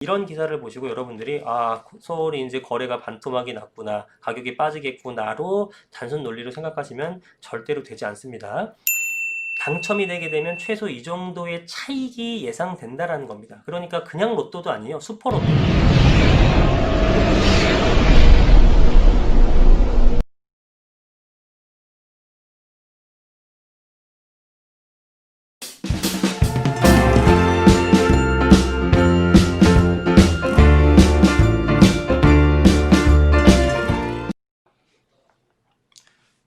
이런 기사를 보시고 여러분들이 서울이 이제 거래가 반토막이 났구나, 가격이 빠지겠구나로 단순 논리로 생각하시면 절대로 되지 않습니다. 당첨이 되게 되면 최소 이 정도의 차익이 예상된다라는 겁니다. 그러니까 그냥 로또도 아니에요. 슈퍼로또.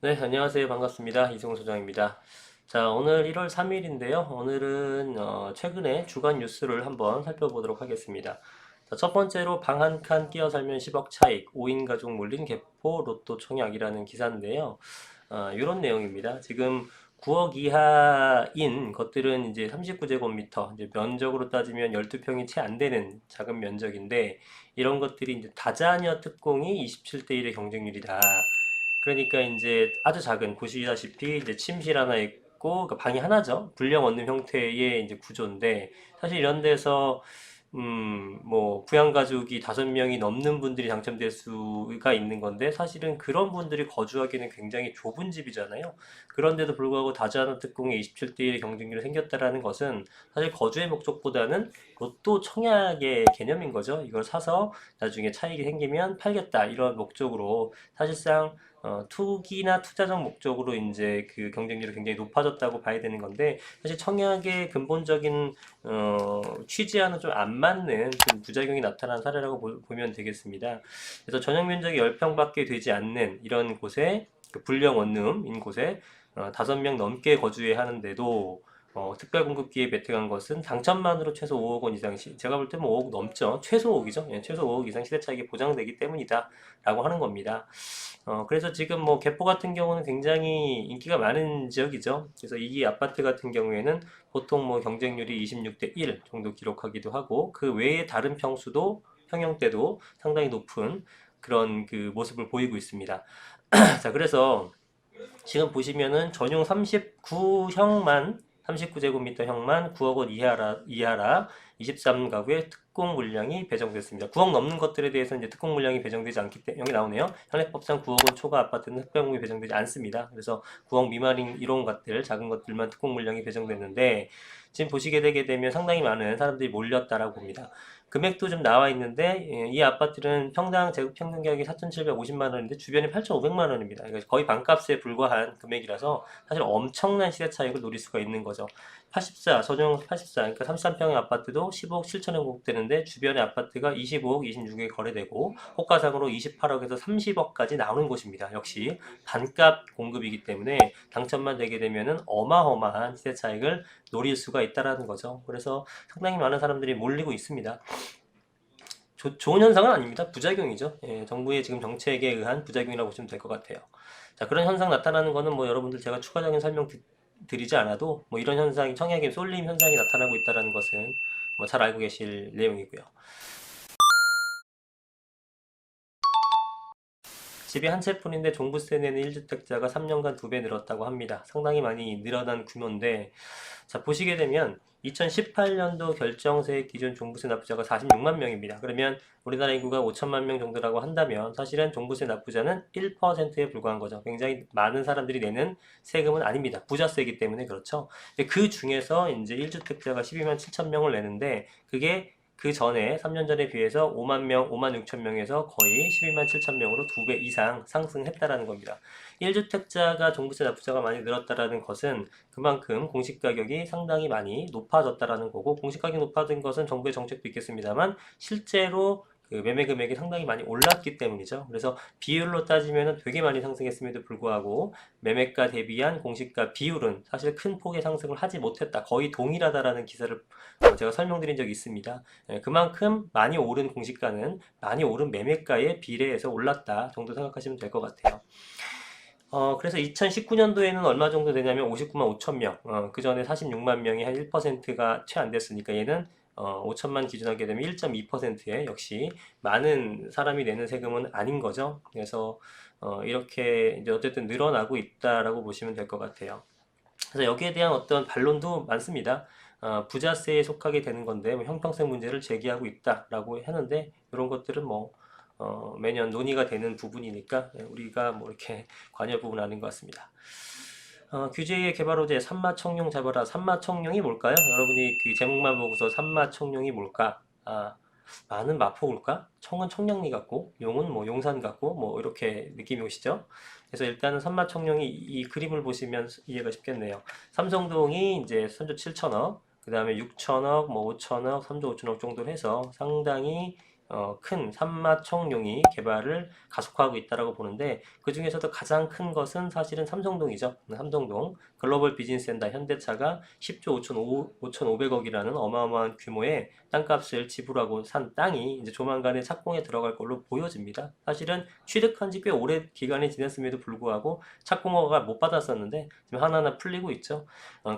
네, 안녕하세요. 반갑습니다. 이승훈 소장입니다. 자, 오늘 1월 3일인데요. 오늘은 최근에 주간 뉴스를 한번 살펴보도록 하겠습니다. 자, 첫 번째로 방 한 칸 끼어 살면 10억 차익, 5인 가족 몰린 개포 로또 청약이라는 기사인데요. 이런 내용입니다. 지금 9억 이하인 것들은 이제 39제곱미터, 이제 면적으로 따지면 12평이 채 안 되는 작은 면적인데, 이런 것들이 이제 다자녀 특공이 27대 1의 경쟁률이다. 그러니까 이제 아주 작은, 보시다시피 이제 침실 하나 있고 그러니까 방이 하나죠. 불량 원룸 형태의 이제 구조인데, 사실 이런 데서 뭐 부양가족이 5명이 넘는 분들이 당첨될 수가 있는 건데, 사실은 그런 분들이 거주하기는 굉장히 좁은 집이잖아요. 그런데도 불구하고 다자녀 특공의 27대 1의 경쟁률이 생겼다라는 것은 사실 거주의 목적보다는 로또 청약의 개념인 거죠. 이걸 사서 나중에 차익이 생기면 팔겠다, 이런 목적으로 사실상 투기나 투자적 목적으로 이제 그 경쟁률이 굉장히 높아졌다고 봐야 되는 건데, 사실 청약의 근본적인 취지와는 좀 안 맞는 좀 부작용이 나타난 사례라고 보면 되겠습니다. 그래서 전용 면적이 10평밖에 되지 않는 이런 곳에, 그 불량 원룸인 곳에 5명 넘게 거주해야 하는데도 특별공급기에 배팅한 것은 당첨만으로 최소 5억 원 이상, 제가 볼 때 뭐 5억 넘죠. 최소 5억이죠. 예, 최소 5억 이상 시대차익이 보장되기 때문이다 라고 하는 겁니다. 그래서 지금 뭐 개포 같은 경우는 굉장히 인기가 많은 지역이죠. 그래서 이 아파트 같은 경우에는 보통 뭐 경쟁률이 26대 1 정도 기록하기도 하고, 그 외에 다른 평수도, 평형대도 상당히 높은 그런 그 모습을 보이고 있습니다. 자, 그래서 지금 보시면은 전용 39형만, 39제곱미터형만 9억 원 이하라 23가구의 특공 물량이 배정됐습니다. 9억 넘는 것들에 대해서는 이제 특공 물량이 배정되지 않기 때문에, 여기 나오네요. 현행법상 9억 원 초과 아파트는 특별공급이 배정되지 않습니다. 그래서 9억 미만인 이런 것들, 작은 것들만 특공 물량이 배정됐는데, 지금 보시게 되게 되면 상당히 많은 사람들이 몰렸다라고 봅니다. 금액도 좀 나와 있는데, 이 아파트는 평당 제곱 평균 가격이 4,750만 원인데 주변이 8,500만 원입니다. 그러니까 거의 반값에 불과한 금액이라서 사실 엄청난 시세 차익을 노릴 수가 있는 거죠. 84, 전용 84, 그러니까 33평의 아파트도 15억 7천에 공급되는데, 주변의 아파트가 25억, 26억에 거래되고 호가상으로 28억에서 30억까지 나오는 곳입니다. 역시 반값 공급이기 때문에 당첨만 되게 되면은 어마어마한 시세 차익을 노릴 수가 있다라는 거죠. 그래서 상당히 많은 사람들이 몰리고 있습니다. 좋은 현상은 아닙니다. 부작용이죠. 예, 정부의 지금 정책에 의한 부작용이라고 보시면 될 것 같아요. 자, 그런 현상 나타나는 거는 뭐 여러분들 제가 추가적인 설명 드리지 않아도 뭐 이런 현상이, 청약의 쏠림 현상이 나타나고 있다는 것은 뭐 잘 알고 계실 내용이고요. 집이 한 채뿐인데 종부세 내는 1주택자가 3년간 2배 늘었다고 합니다. 상당히 많이 늘어난 규모인데, 자, 보시게 되면 2018년도 결정세 기준 종부세 납부자가 46만 명입니다. 그러면 우리나라 인구가 5천만 명 정도라고 한다면 사실은 종부세 납부자는 1%에 불과한 거죠. 굉장히 많은 사람들이 내는 세금은 아닙니다. 부자세이기 때문에 그렇죠. 그 중에서 이제 1주택자가 12만 7천 명을 내는데, 그게 그 전에 3년 전에 비해서 5만 명, 5만 6천 명에서 거의 12만 7천 명으로 2배 이상 상승했다라는 겁니다. 1주택자가 종부세 납부자가 많이 늘었다라는 것은 그만큼 공시가격이 상당히 많이 높아졌다라는 거고, 공시가격이 높아진 것은 정부의 정책도 있겠습니다만 실제로 그 매매 금액이 상당히 많이 올랐기 때문이죠. 그래서 비율로 따지면 되게 많이 상승했음에도 불구하고 매매가 대비한 공시가 비율은 사실 큰 폭의 상승을 하지 못했다, 거의 동일하다라는 기사를 제가 설명드린 적이 있습니다. 그만큼 많이 오른 공시가는 많이 오른 매매가에 비례해서 올랐다 정도 생각하시면 될 것 같아요. 그래서 2019년도에는 얼마 정도 되냐면 59만 5천 명, 그 전에 46만 명이 한 1%가 채 안 됐으니까 얘는 5천만 기준하게 되면 1.2%에 역시 많은 사람이 내는 세금은 아닌 거죠. 그래서 이렇게 이제 어쨌든 늘어나고 있다라고 보시면 될 것 같아요. 그래서 여기에 대한 어떤 반론도 많습니다. 부자세에 속하게 되는 건데 뭐 형평성 문제를 제기하고 있다라고 하는데 이런 것들은 뭐 매년 논의가 되는 부분이니까 우리가 뭐 이렇게 관여 부분 아닌 것 같습니다. 규제의 개발 호재 산마청룡 잡아라. 산마청룡이 뭘까요? 여러분이 그 제목만 보고서 산마청룡이 뭘까? 마는 마포울까? 청은 청량리 같고 용은 뭐 용산 같고 뭐 이렇게 느낌이 오시죠? 그래서 일단은 산마청룡이 이 그림을 보시면 이해가 쉽겠네요. 삼성동이 이제 3조 7천억, 그 다음에 6천억, 뭐 5천억, 3조 5천억 정도 해서 상당히 큰 산마청룡이 개발을 가속화하고 있다라고 보는데 그 중에서도 가장 큰 것은 사실은 삼성동이죠. 삼성동 글로벌 비즈니스센터 현대차가 10조 5,500억이라는 어마어마한 규모의 땅값을 지불하고 산 땅이 이제 조만간에 착공에 들어갈 걸로 보여집니다. 사실은 취득한 지 꽤 오래 기간이 지났음에도 불구하고 착공 허가가 못 받았었는데 지금 하나하나 풀리고 있죠.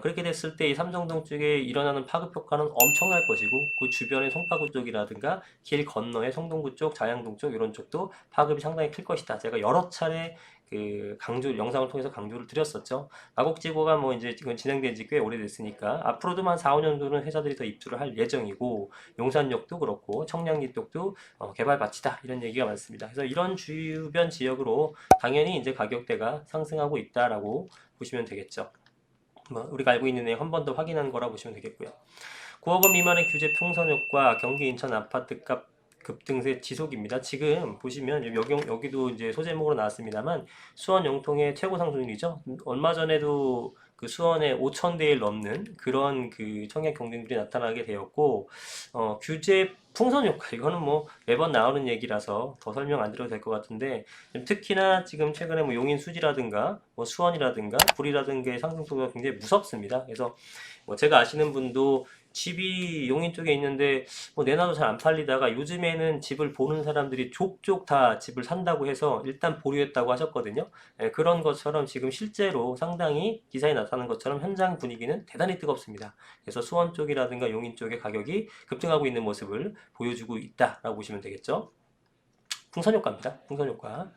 그렇게 됐을 때 이 삼성동 쪽에 일어나는 파급 효과는 엄청날 것이고 그 주변의 송파구 쪽이라든가 길 건너의 성동구 쪽, 자양동 쪽 이런 쪽도 파급이 상당히 클 것이다. 제가 여러 차례 그 영상을 통해서 강조를 드렸었죠. 마곡지구가 뭐 이제 지금 진행된 지 꽤 오래됐으니까 앞으로도 한 4, 5년도는 회사들이 더 입주를 할 예정이고 용산역도 그렇고 청량리 쪽도 개발 밭이다 이런 얘기가 많습니다. 그래서 이런 주변 지역으로 당연히 이제 가격대가 상승하고 있다라고 보시면 되겠죠. 뭐 우리가 알고 있는 내용 한 번 더 확인한 거라 보시면 되겠고요. 9억 원 미만의 규제 풍선 효과, 경기 인천 아파트값 급등세 지속입니다. 지금 보시면 여기도 이제 소제목으로 나왔습니다만 수원 영통의 최고 상승률이죠. 얼마 전에도 그 수원에 5,000대 1 넘는 그런 그 청약 경쟁률이 나타나게 되었고 규제 풍선 효과 이거는 뭐 매번 나오는 얘기라서 더 설명 안 드려도 될 것 같은데 특히나 지금 최근에 뭐 용인 수지라든가 뭐 수원이라든가 구리라든가의 상승폭이 굉장히 무섭습니다. 그래서 뭐 제가 아시는 분도 집이 용인 쪽에 있는데 뭐 내놔도 잘 안 팔리다가 요즘에는 집을 보는 사람들이 족족 다 집을 산다고 해서 일단 보류했다고 하셨거든요. 그런 것처럼 지금 실제로 상당히 기사에 나타난 것처럼 현장 분위기는 대단히 뜨겁습니다. 그래서 수원 쪽이라든가 용인 쪽의 가격이 급등하고 있는 모습을 보여주고 있다라고 보시면 되겠죠. 풍선 효과입니다. 풍선 효과.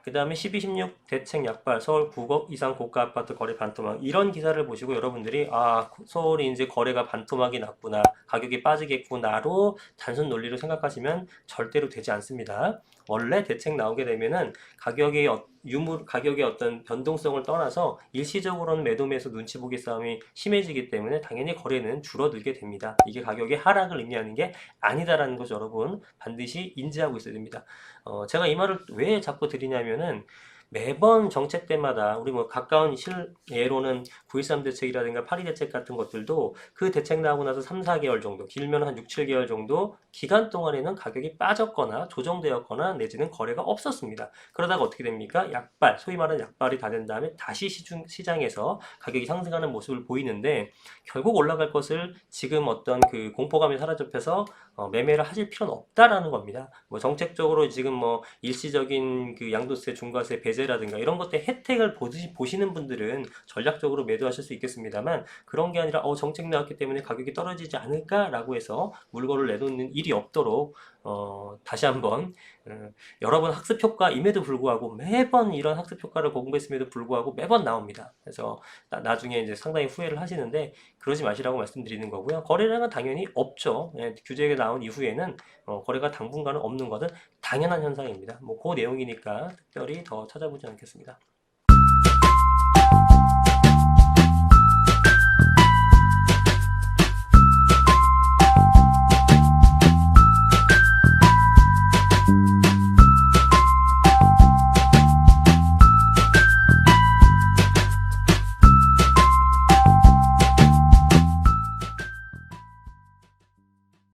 그 다음에 12, 16 대책 약발 서울 9억 이상 고가 아파트 거래 반토막 이런 기사를 보시고 여러분들이 서울이 이제 거래가 반토막이 났구나 가격이 빠지겠구나로 단순 논리로 생각하시면 절대로 되지 않습니다. 원래 대책 나오게 되면은 가격의 어떤 변동성을 떠나서 일시적으로는 매도매수 눈치 보기 싸움이 심해지기 때문에 당연히 거래는 줄어들게 됩니다. 이게 가격의 하락을 의미하는 게 아니다라는 것을 여러분 반드시 인지하고 있어야 됩니다. 제가 이 말을 왜 자꾸 드리냐면은 매번 정책 때마다 우리 뭐 가까운 예로는 9.13 대책이라든가 8.2 대책 같은 것들도 그 대책 나오고 나서 3, 4개월 정도 길면 한 6, 7개월 정도 기간 동안에는 가격이 빠졌거나 조정되었거나 내지는 거래가 없었습니다. 그러다가 어떻게 됩니까? 소위 말하는 약발이 다 된 다음에 다시 시장에서 가격이 상승하는 모습을 보이는데 결국 올라갈 것을 지금 어떤 그 공포감이 사라져서 매매를 하실 필요는 없다라는 겁니다. 뭐 정책적으로 지금 뭐 일시적인 그 양도세, 중과세 배제라든가 이런 것들 혜택을 보시는 분들은 전략적으로 매도하실 수 있겠습니다만 그런 게 아니라 정책 나왔기 때문에 가격이 떨어지지 않을까라고 해서 물건을 내놓는 일이 없도록 다시 한번 여러 번 학습 효과임에도 불구하고 매번 이런 학습 효과를 공부했음에도 불구하고 매번 나옵니다. 그래서 나중에 이제 상당히 후회를 하시는데 그러지 마시라고 말씀드리는 거고요. 거래량은 당연히 없죠. 규제가 나온 이후에는 거래가 당분간은 없는 것은 당연한 현상입니다. 뭐 그 내용이니까 특별히 더 찾아보지 않겠습니다.